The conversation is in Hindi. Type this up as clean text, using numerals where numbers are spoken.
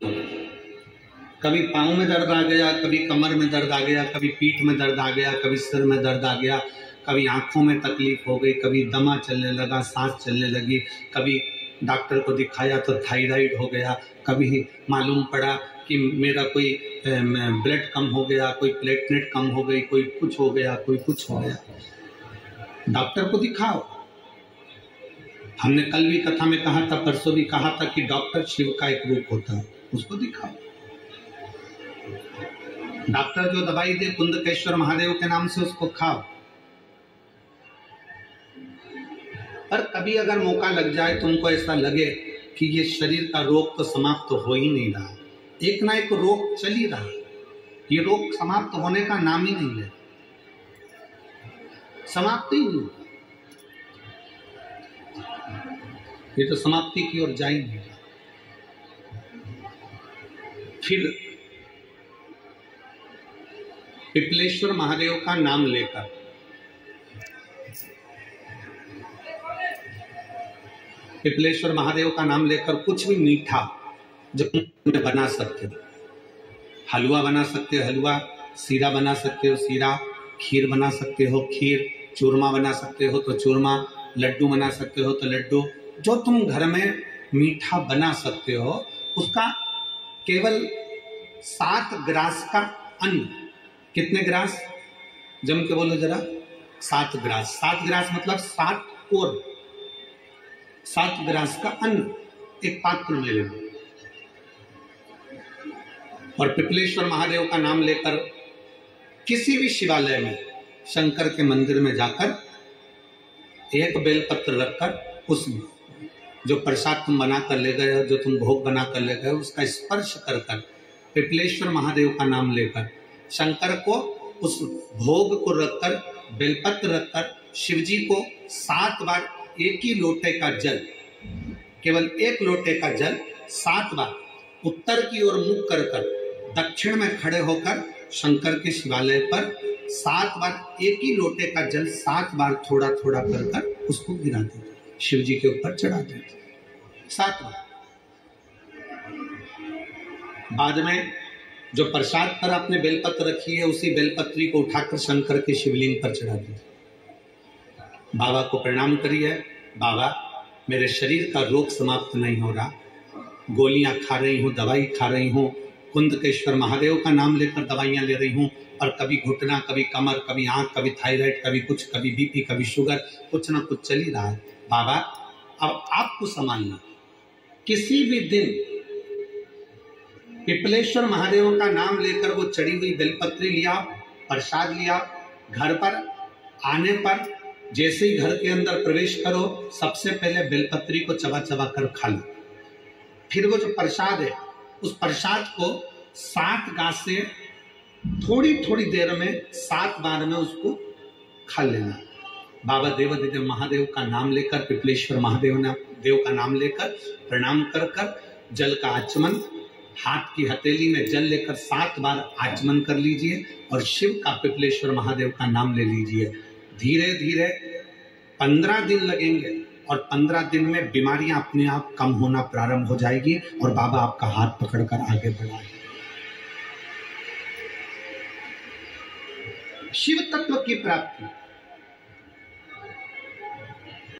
कभी पाँव में दर्द आ गया, कभी कमर में दर्द आ गया, कभी पीठ में दर्द आ गया, कभी सिर में दर्द आ गया, कभी आंखों में तकलीफ हो गई, कभी दमा चलने लगा, सांस चलने लगी, कभी डॉक्टर को दिखाया तो थायराइड हो गया, कभी मालूम पड़ा कि मेरा कोई ब्लड कम हो गया, कोई प्लेटलेट कम हो गई, कोई कुछ हो गया, कोई कुछ हो गया। डॉक्टर को दिखाओ। हमने कल भी कथा में कहा था, परसों भी कहा था कि डॉक्टर शिव का एक रूप होता है, उसको दिखाओ। डॉक्टर जो दवाई दे कुंदकेश्वर महादेव के नाम से, उसको खाओ। पर कभी अगर मौका लग जाए, तुमको ऐसा लगे कि ये शरीर का रोग तो समाप्त तो हो ही नहीं रहा, एक ना एक रोग चल ही रहा, ये रोग समाप्त होने का नाम ही नहीं ले, समाप्ति ही नहीं, ये तो समाप्ति की ओर जा ही नहीं रहा। फिर पिपलेश्वर महादेव का नाम लेकर, पिपलेश्वर महादेव का नाम लेकर कुछ भी मीठा जो बना सकते हो, हलवा बना सकते हो हलवा, सीरा बना सकते हो सीरा, खीर बना सकते हो खीर, चूरमा बना सकते हो तो चूरमा, लड्डू बना सकते हो तो लड्डू, जो तुम घर में मीठा बना सकते हो, उसका केवल 7 ग्रास का अन्न, कितने ग्रास जम के बोलो जरा, 7 ग्रास, 7 ग्रास मतलब 7 और 7 ग्रास का अन्न एक पात्र में लेना और पिपलेश्वर महादेव का नाम लेकर किसी भी शिवालय में, शंकर के मंदिर में जाकर एक बेलपत्र रखकर उस जो प्रसाद तुम बना कर ले गए हो, जो तुम भोग बना कर ले गए हो, उसका स्पर्श कर कर पिपलेश्वर महादेव का नाम लेकर शंकर को उस भोग को रखकर, बेलपत्र रखकर शिवजी को 7 बार एक ही लोटे का जल, केवल एक लोटे का जल 7 बार उत्तर की ओर मुख कर कर दक्षिण में खड़े होकर शंकर के शिवालय पर 7 बार एक ही लोटे का जल 7 बार थोड़ा थोड़ा कर कर उसको गिरा देते, शिव जी के ऊपर चढ़ा देते 7 बार। बाद में जो प्रसाद पर आपने बेलपत्र रखी है, उसी बेलपत्री को उठाकर शंकर के शिवलिंग पर चढ़ा दीजिए। बाबा को प्रणाम करिए, बाबा मेरे शरीर का रोग समाप्त नहीं हो रहा, गोलियां खा रही हूँ, दवाई खा रही हूँ, कुंदकेश्वर महादेव का नाम लेकर दवाइयां ले रही हूँ, और कभी घुटना, कभी कमर, कभी आंख, कभी थायराइड, कभी कुछ, कभी बीपी, कभी शुगर, कुछ ना कुछ चल ही रहा है। बाबा अब आपको संभालना, किसी भी दिन पिपलेश्वर महादेव का नाम लेकर वो चढ़ी हुई बेलपत्री लिया, प्रसाद लिया, घर पर आने पर जैसे ही घर के अंदर प्रवेश करो, सबसे पहले बेलपत्री को चबा चबा कर खा लो। फिर वो जो प्रसाद है, उस प्रसाद को 7 गांठ से थोड़ी थोड़ी देर में 7 बार में उसको खा लेना। बाबा देवाधिदेव महादेव का नाम लेकर, पिपलेश्वर महादेव देव का नाम लेकर प्रणाम कर कर जल का आचमन, हाथ की हथेली में जल लेकर 7 बार आचमन कर लीजिए और शिव का, पिपलेश्वर महादेव का नाम ले लीजिए। धीरे धीरे 15 दिन लगेंगे और 15 दिन में बीमारियां अपने आप कम होना प्रारंभ हो जाएगी और बाबा आपका हाथ पकड़कर आगे बढ़ाएंगे। शिव तत्व की प्राप्ति